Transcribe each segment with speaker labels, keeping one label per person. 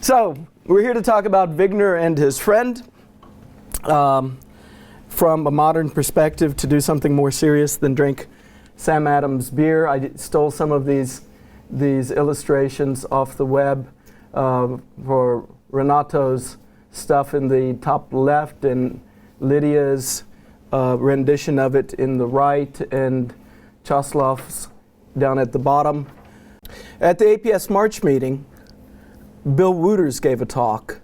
Speaker 1: So, we're here to talk about Wigner and his friend from a modern perspective, to do something more serious than drink Sam Adams beer. I stole some of these illustrations off the web for Renato's stuff in the top left and Lydia's rendition of it in the right, and Chaslov's down at the bottom. At the APS March meeting, Bill Wooters gave a talk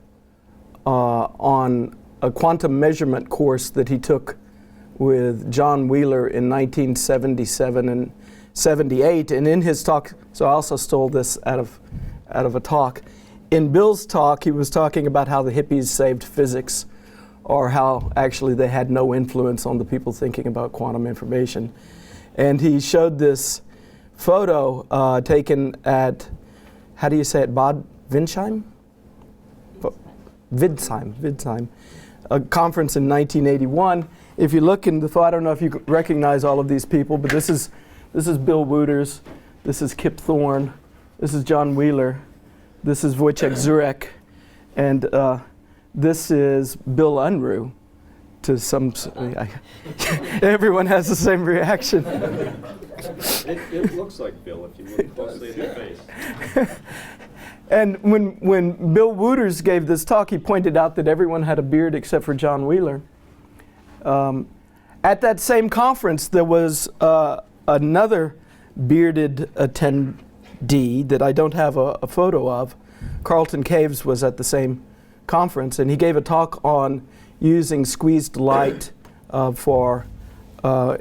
Speaker 1: on a quantum measurement course that he took with John Wheeler in 1977 and 78. And in his talk, so I also stole this out of a talk. In Bill's talk, he was talking about how the hippies saved physics, or how actually they had no influence on the people thinking about quantum information. And he showed this photo taken at, how do you say it, Bad Windsheim? Widsheim, a conference in 1981. If you look in the photo, I don't know if you recognize all of these people, but this is Bill Wooters, this is Kip Thorne, this is John Wheeler, this is Wojciech Zurek, and this is Bill Unruh. To some, everyone has the same reaction.
Speaker 2: It looks like Bill if you look closely at his face.
Speaker 1: And when Bill Wooters gave this talk, he pointed out that everyone had a beard except for John Wheeler. At that same conference, there was another bearded attendee that I don't have a photo of. Carlton Caves was at the same conference, and he gave a talk on using squeezed light for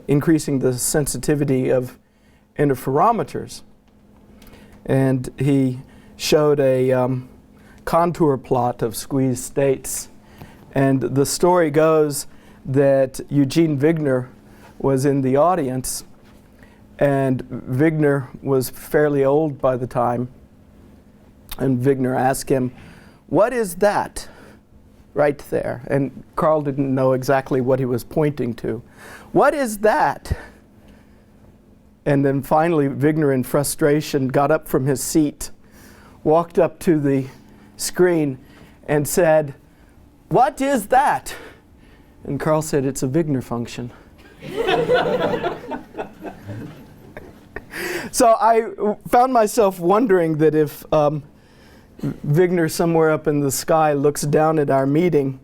Speaker 1: increasing the sensitivity of interferometers. And he showed a contour plot of squeezed states. And the story goes that Eugene Wigner was in the audience, and Wigner was fairly old by the time. And Wigner asked him, "What is that right there?" And Carl didn't know exactly what he was pointing to. "What is that?" And then finally, Wigner, in frustration, got up from his seat, walked up to the screen, and said, "What is that?" And Carl said, "It's a Wigner function." So I found myself wondering that if Wigner somewhere up in the sky looks down at our meeting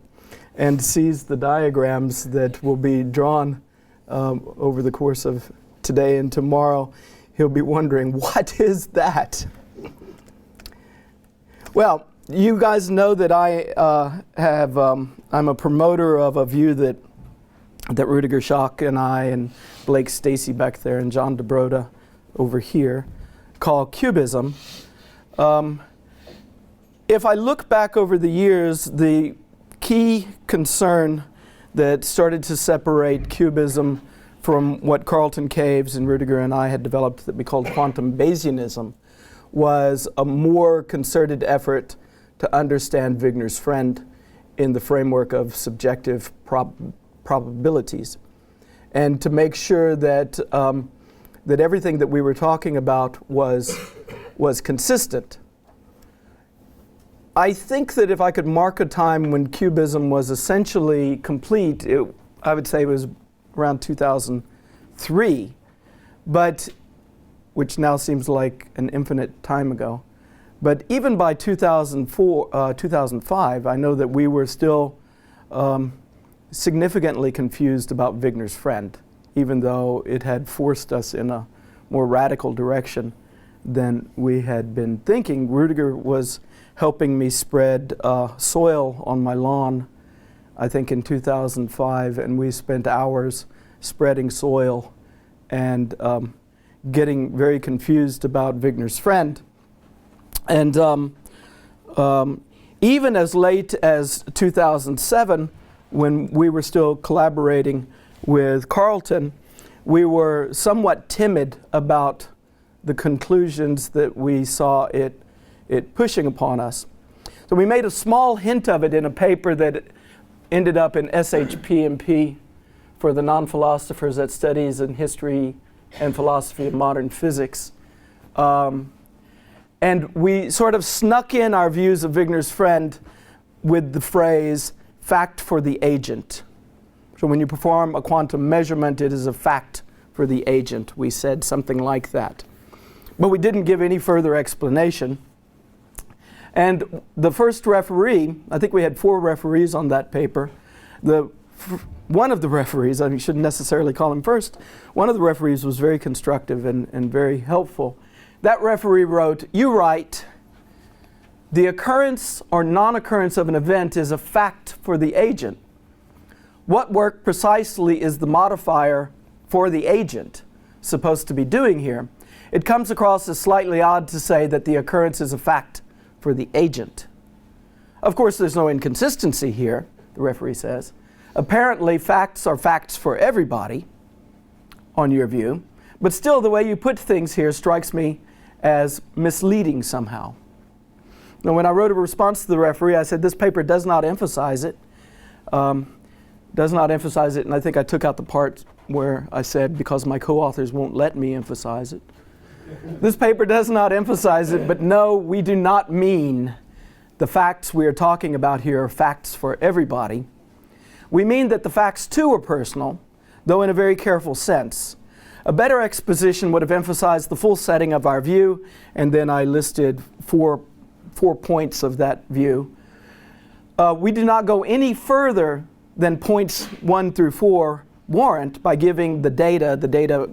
Speaker 1: and sees the diagrams that will be drawn over the course of today and tomorrow, he'll be wondering, what is that? Well, you guys know that I'm a promoter of a view that Rudiger Schock and I and Blake Stacy back there and John DeBroda over here call cubism. If I look back over the years, the key concern that started to separate cubism from what Carlton Caves and Rudiger and I had developed that we called quantum Bayesianism was a more concerted effort to understand Wigner's friend in the framework of subjective probabilities, and to make sure that that everything that we were talking about was consistent. I think that if I could mark a time when cubism was essentially complete, I would say it was around 2003, but which now seems like an infinite time ago. But even by 2005, I know that we were still significantly confused about Wigner's friend, even though it had forced us in a more radical direction than we had been thinking. Rudiger was helping me spread soil on my lawn, I think in 2005, and we spent hours spreading soil and getting very confused about Wigner's friend. And even as late as 2007, when we were still collaborating with Carlton, we were somewhat timid about the conclusions that we saw it pushing upon us. So we made a small hint of it in a paper that ended up in SHPMP for the non-philosophers that studies in history and philosophy of modern physics. And we sort of snuck in our views of Wigner's friend with the phrase, fact for the agent. So when you perform a quantum measurement, it is a fact for the agent. We said something like that. But we didn't give any further explanation. And the first referee, I think we had 4 referees on that paper. One of the referees, I shouldn't necessarily call him first, one of the referees was very constructive and very helpful. That referee wrote, "You write, the occurrence or non-occurrence of an event is a fact for the agent. What work precisely is the modifier for the agent supposed to be doing here? It comes across as slightly odd to say that the occurrence is a fact for the agent." Of course, there's no inconsistency here, the referee says. Apparently, facts are facts for everybody, on your view, but still the way you put things here strikes me as misleading somehow. Now, when I wrote a response to the referee, I said this paper does not emphasize it. And I think I took out the part where I said because my co-authors won't let me emphasize it. This paper does not emphasize it, but no, we do not mean the facts we are talking about here are facts for everybody. We mean that the facts too are personal, though in a very careful sense. A better exposition would have emphasized the full setting of our view, and then I listed four points of that view. We do not go any further than points 1 through 4 warrant by giving the data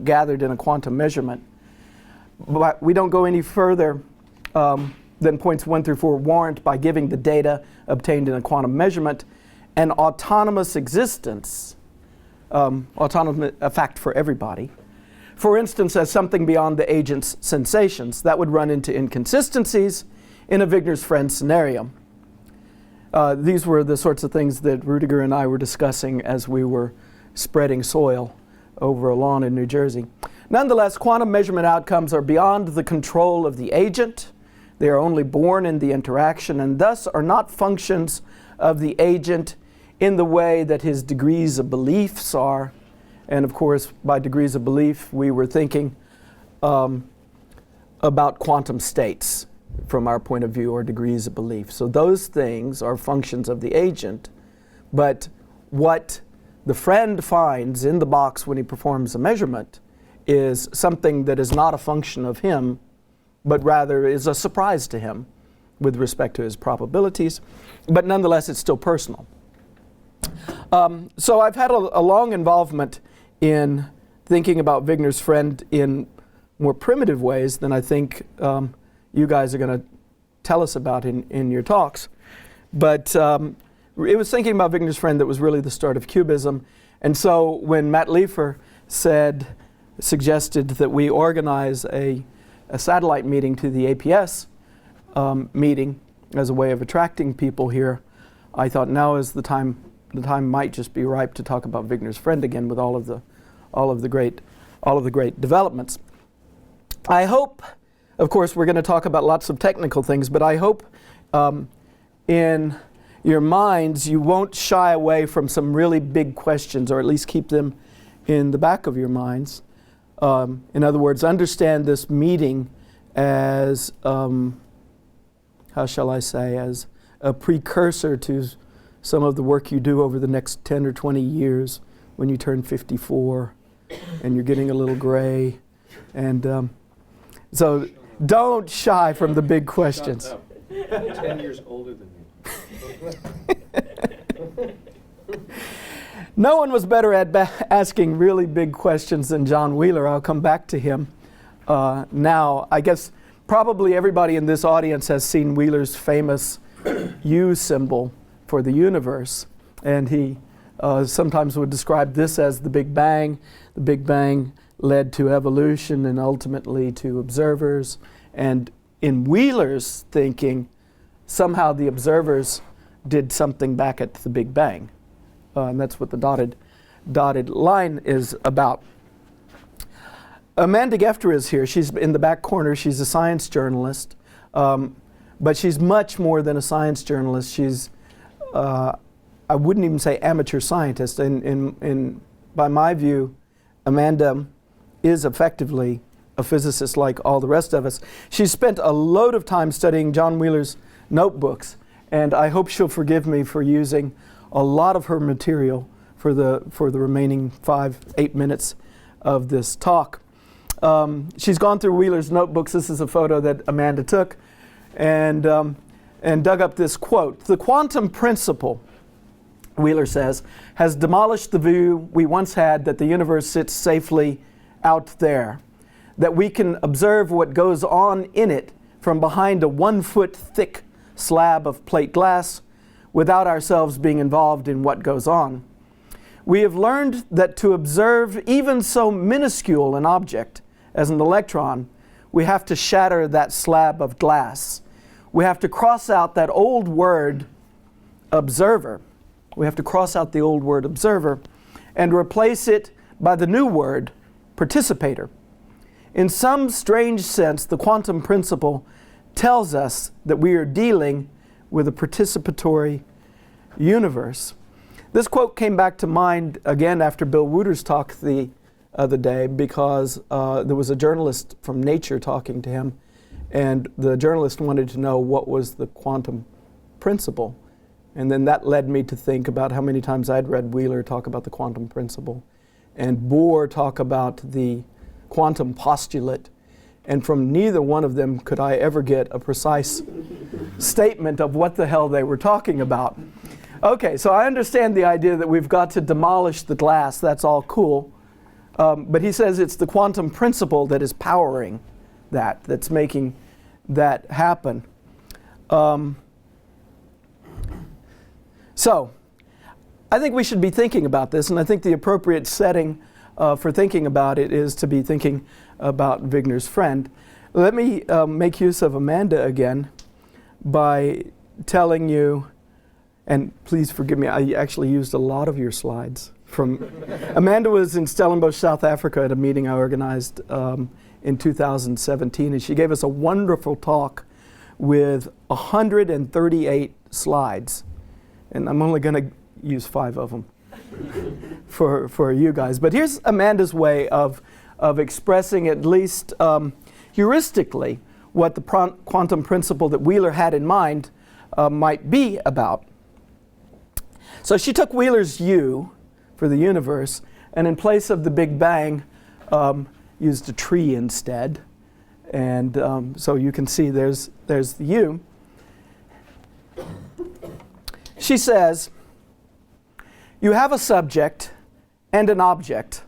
Speaker 1: gathered in a quantum measurement. But we don't go any further than points 1 through 4 warrant by giving the data obtained in a quantum measurement an autonomous existence, a fact for everybody. For instance, as something beyond the agent's sensations, that would run into inconsistencies in a Wigner's friend scenario. These were the sorts of things that Rudiger and I were discussing as we were spreading soil over a lawn in New Jersey. Nonetheless, quantum measurement outcomes are beyond the control of the agent. They are only born in the interaction and thus are not functions of the agent in the way that his degrees of beliefs are. And of course, by degrees of belief, we were thinking about quantum states from our point of view, or degrees of belief. So those things are functions of the agent, but what the friend finds in the box when he performs a measurement is something that is not a function of him, but rather is a surprise to him with respect to his probabilities. But nonetheless, it's still personal. So I've had a long involvement in thinking about Wigner's friend in more primitive ways than I think you guys are going to tell us about in your talks. But it was thinking about Wigner's friend that was really the start of Cubism. And so when Matt Leifer suggested that we organize a satellite meeting to the APS meeting as a way of attracting people here, I thought now is the time might just be ripe to talk about Wigner's friend again with all of the great developments. I hope, of course, we're going to talk about lots of technical things, but I hope in your minds you won't shy away from some really big questions, or at least keep them in the back of your minds. In other words, understand this meeting as, how shall I say, as a precursor to some of the work you do over the next 10 or 20 years when you turn 54 and you're getting a little gray. And so don't shy from the big questions.
Speaker 2: 10 years older than you.
Speaker 1: No one was better at asking really big questions than John Wheeler. I'll come back to him now. I guess probably everybody in this audience has seen Wheeler's famous U symbol for the universe. And he sometimes would describe this as the Big Bang. The Big Bang led to evolution and ultimately to observers. And in Wheeler's thinking, somehow the observers did something back at the Big Bang. And that's what the dotted line is about. Amanda Gefter is here. She's in the back corner. She's a science journalist. But she's much more than a science journalist. She's, I wouldn't even say amateur scientist. By my view, Amanda is effectively a physicist like all the rest of us. She spent a load of time studying John Wheeler's notebooks, and I hope she'll forgive me for using a lot of her material for the remaining 8 minutes of this talk. She's gone through Wheeler's notebooks. This is a photo that Amanda took, and dug up this quote. "The quantum principle," Wheeler says, "has demolished the view we once had that the universe sits safely out there, that we can observe what goes on in it from behind a 1-foot thick slab of plate glass without ourselves being involved in what goes on. We have learned that to observe even so minuscule an object as an electron, we have to shatter that slab of glass. We have to cross out that old word, observer. We have to cross out the old word, observer, and replace it by the new word, participator. In some strange sense, the quantum principle tells us that we are dealing with a participatory universe." This quote came back to mind again after Bill Wooter's talk the other day, because there was a journalist from Nature talking to him, and the journalist wanted to know what was the quantum principle. And then that led me to think about how many times I'd read Wheeler talk about the quantum principle, and Bohr talk about the quantum postulate, and from neither one of them could I ever get a precise statement of what the hell they were talking about. Okay, so I understand the idea that we've got to demolish the glass. That's all cool. But he says it's the quantum principle that is powering that's making that happen. So I think we should be thinking about this, and I think the appropriate setting for thinking about it is to be thinking about Wigner's friend. Let me make use of Amanda again by telling you, and please forgive me, I actually used a lot of your slides. Amanda was in Stellenbosch, South Africa at a meeting I organized in 2017, and she gave us a wonderful talk with 138 slides. And I'm only going to use 5 of them for you guys. But here's Amanda's way of expressing, at least heuristically, what the quantum principle that Wheeler had in mind might be about. So she took Wheeler's U for the universe, and in place of the Big Bang, used a tree instead. And so you can see there's the U. She says, you have a subject and an object.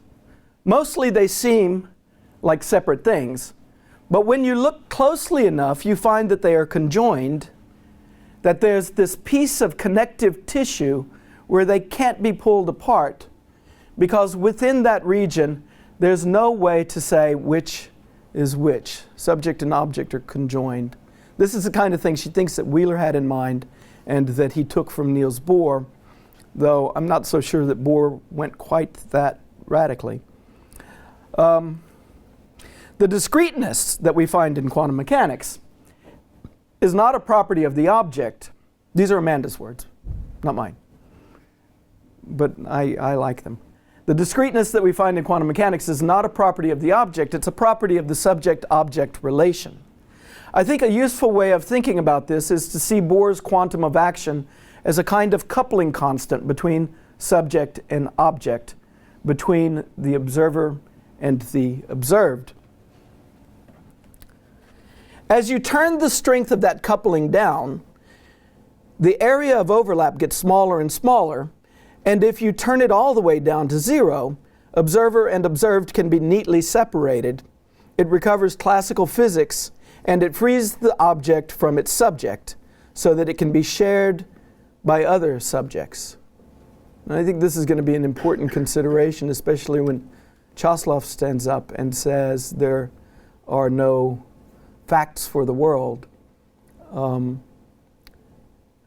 Speaker 1: Mostly they seem like separate things, but when you look closely enough, you find that they are conjoined, that there's this piece of connective tissue where they can't be pulled apart, because within that region, there's no way to say which is which. Subject and object are conjoined. This is the kind of thing she thinks that Wheeler had in mind and that he took from Niels Bohr, though I'm not so sure that Bohr went quite that radically. The discreteness that we find in quantum mechanics is not a property of the object. These are Amanda's words, not mine. But I like them. The discreteness that we find in quantum mechanics is not a property of the object, it's a property of the subject-object relation. I think a useful way of thinking about this is to see Bohr's quantum of action as a kind of coupling constant between subject and object, between the observer and the observed. As you turn the strength of that coupling down, the area of overlap gets smaller and smaller, and if you turn it all the way down to 0, observer and observed can be neatly separated. It recovers classical physics, and it frees the object from its subject so that it can be shared by other subjects. And I think this is going to be an important consideration, especially when Chaslov stands up and says there are no facts for the world.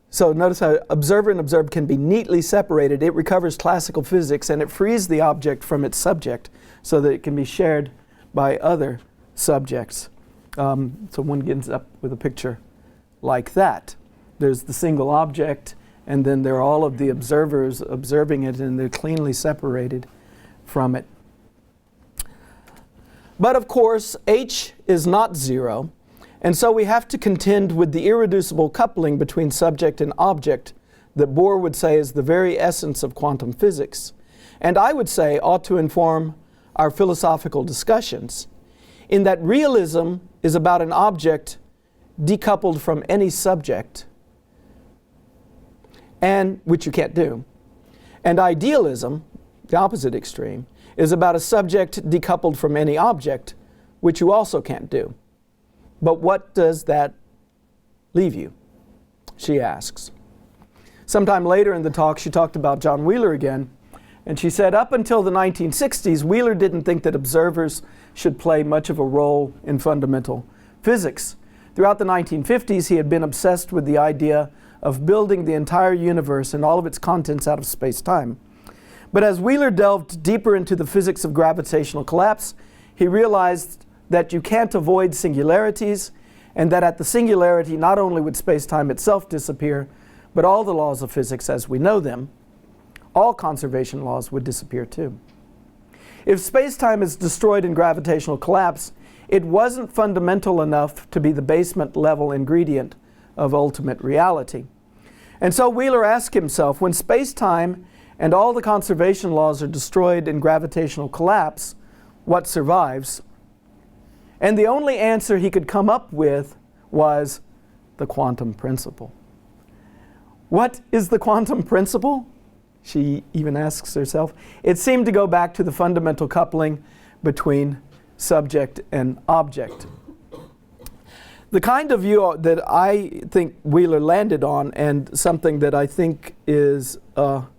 Speaker 1: So notice how observer and observed can be neatly separated. It recovers classical physics, and it frees the object from its subject so that it can be shared by other subjects. So one ends up with a picture like that. There's the single object, and then there are all of the observers observing it, and they're cleanly separated from it. But of course, H is not zero, and so we have to contend with the irreducible coupling between subject and object that Bohr would say is the very essence of quantum physics, and I would say ought to inform our philosophical discussions, in that realism is about an object decoupled from any subject, and which you can't do. And idealism, the opposite extreme, is about a subject decoupled from any object, which you also can't do. But what does that leave you? She asks. Sometime later in the talk, she talked about John Wheeler again, and she said, up until the 1960s, Wheeler didn't think that observers should play much of a role in fundamental physics. Throughout the 1950s, he had been obsessed with the idea of building the entire universe and all of its contents out of space-time. But as Wheeler delved deeper into the physics of gravitational collapse, he realized that you can't avoid singularities, and that at the singularity not only would space-time itself disappear, but all the laws of physics as we know them, all conservation laws, would disappear too. If space-time is destroyed in gravitational collapse, it wasn't fundamental enough to be the basement level ingredient of ultimate reality. And so Wheeler asked himself, when space-time and all the conservation laws are destroyed in gravitational collapse, what survives? And the only answer he could come up with was the quantum principle. What is the quantum principle? She even asks herself. It seemed to go back to the fundamental coupling between subject and object. The kind of view that I think Wheeler landed on, and something that I think is, or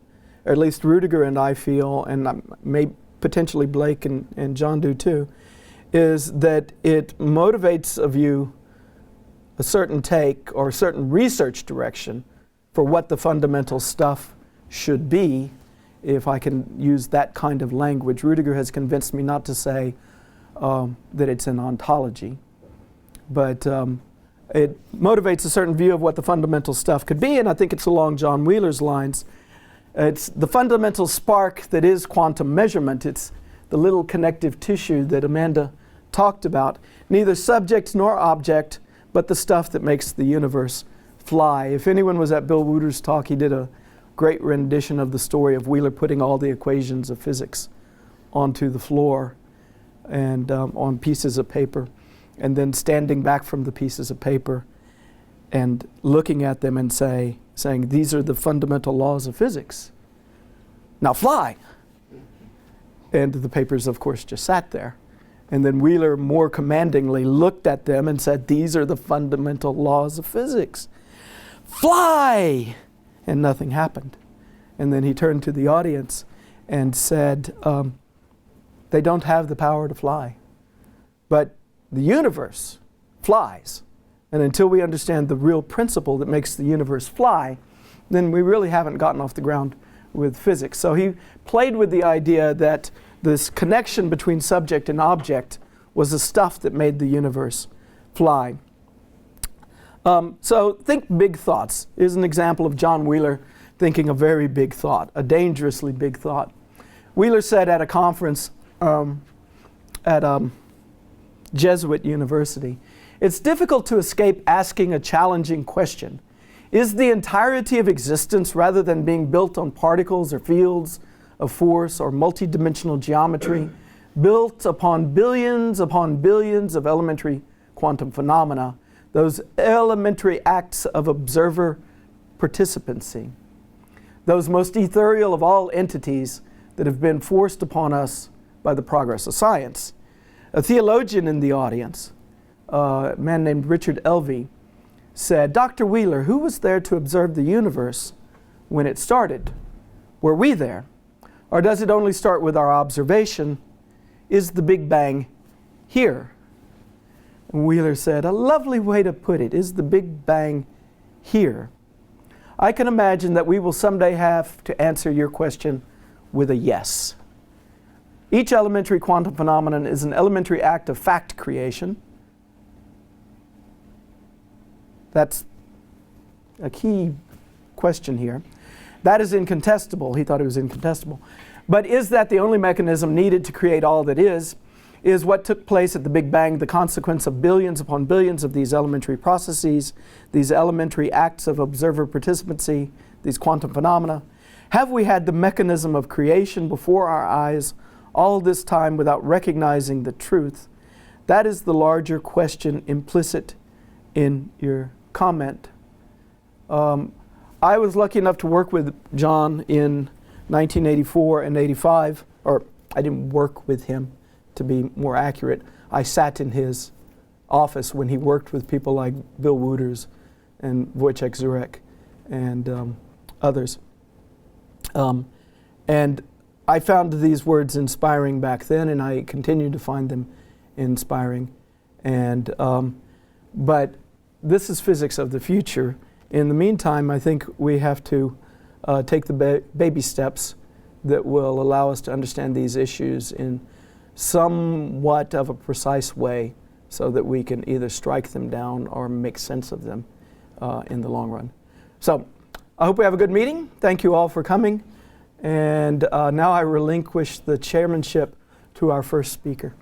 Speaker 1: at least Rudiger and I feel, and may potentially Blake and John do too, is that it motivates a view, a certain take, or a certain research direction for what the fundamental stuff should be, if I can use that kind of language. Rudiger has convinced me not to say that it's an ontology, but it motivates a certain view of what the fundamental stuff could be, and I think it's along John Wheeler's lines. It's the fundamental spark that is quantum measurement. It's the little connective tissue that Amanda talked about. Neither subject nor object, but the stuff that makes the universe fly. If anyone was at Bill Wooter's talk, he did a great rendition of the story of Wheeler putting all the equations of physics onto the floor and on pieces of paper, and then standing back from the pieces of paper and looking at them and saying, these are the fundamental laws of physics. Now fly! And the papers, of course, just sat there. And then Wheeler more commandingly looked at them and said, these are the fundamental laws of physics. Fly! And nothing happened. And then he turned to the audience and said, they don't have the power to fly. But the universe flies. And until we understand the real principle that makes the universe fly, then we really haven't gotten off the ground with physics. So he played with the idea that this connection between subject and object was the stuff that made the universe fly. So think big thoughts. Here's an example of John Wheeler thinking a very big thought, a dangerously big thought. Wheeler said at a conference at Jesuit University, it's difficult to escape asking a challenging question. Is the entirety of existence, rather than being built on particles or fields of force or multidimensional geometry, built upon billions of elementary quantum phenomena, those elementary acts of observer participancy, those most ethereal of all entities that have been forced upon us by the progress of science? A theologian in the audience, a man named Richard Elvey, said, Dr. Wheeler, who was there to observe the universe when it started? Were we there? Or does it only start with our observation? Is the Big Bang here? And Wheeler said, a lovely way to put it. Is the Big Bang here? I can imagine that we will someday have to answer your question with a yes. Each elementary quantum phenomenon is an elementary act of fact creation. That's a key question here. That is incontestable. He thought it was incontestable. But is that the only mechanism needed to create all that is? is what took place at the Big Bang, the consequence of billions upon billions of these elementary processes, these elementary acts of observer participancy, these quantum phenomena? Have we had the mechanism of creation before our eyes all this time without recognizing the truth? That is the larger question implicit in your comment. I was lucky enough to work with John in 1984 and 85, or I didn't work with him, to be more accurate. I sat in his office when he worked with people like Bill Wooters and Wojciech Zurek and others. And I found these words inspiring back then, and I continue to find them inspiring. And but this is physics of the future. In the meantime, I think we have to take the baby steps that will allow us to understand these issues in somewhat of a precise way so that we can either strike them down or make sense of them in the long run. So I hope we have a good meeting. Thank you all for coming. And now I relinquish the chairmanship to our first speaker.